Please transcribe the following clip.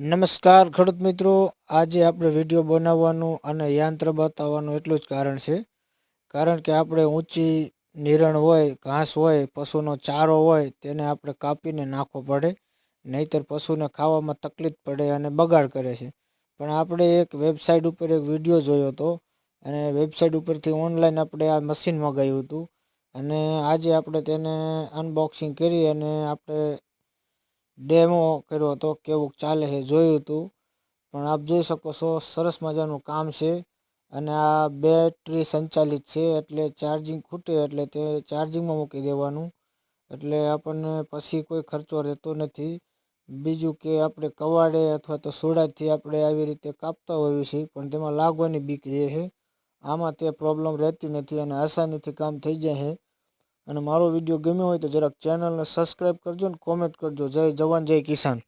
નમસ્કાર ખેડૂત મિત્રો, આજે આપણે વિડીયો બનાવવાનું અને યંત્ર બતાવવાનું એટલું જ કારણ છે. કારણ કે આપણે ઊંચી નિરણ હોય, ઘાસ હોય, પશુનો ચારો હોય તેને આપણે કાપીને નાખવો પડે, નહીંતર પશુને ખાવામાં તકલીફ પડે અને બગાડ કરે છે. પણ આપણે એક વેબસાઇટ ઉપર એક વિડીયો જોયો હતો અને વેબસાઇટ ઉપરથી ઓનલાઈન આપણે આ મશીન મંગાવ્યું હતું અને આજે આપણે તેને અનબોક્સિંગ કરી અને આપણે ડેમો કર્યો હતો, કેવું ચાલે છે જોયું હતું. પણ આપ જોઈ શકો છો, સરસ મજાનું કામ છે અને આ બેટરી સંચાલિત છે, એટલે ચાર્જિંગ ખૂટે એટલે તે ચાર્જિંગમાં મૂકી દેવાનું, એટલે આપણને પછી કોઈ ખર્ચો રહેતો નથી. બીજું કે આપણે કવાડે અથવા તો સોડાથી આપણે આવી રીતે કાપતા હોઈએ છીએ, પણ તેમાં લાગવાની બીક રહે છે. આમાં તે પ્રોબ્લેમ રહેતી નથી અને આસાનીથી કામ થઈ જાય છે. અને મારો વિડીયો ગમ્યો હોય તો જરાક ચેનલને સબસ્ક્રાઈબ કરજો અને કોમેન્ટ કરજો. જય જવાન, જય કિસાન.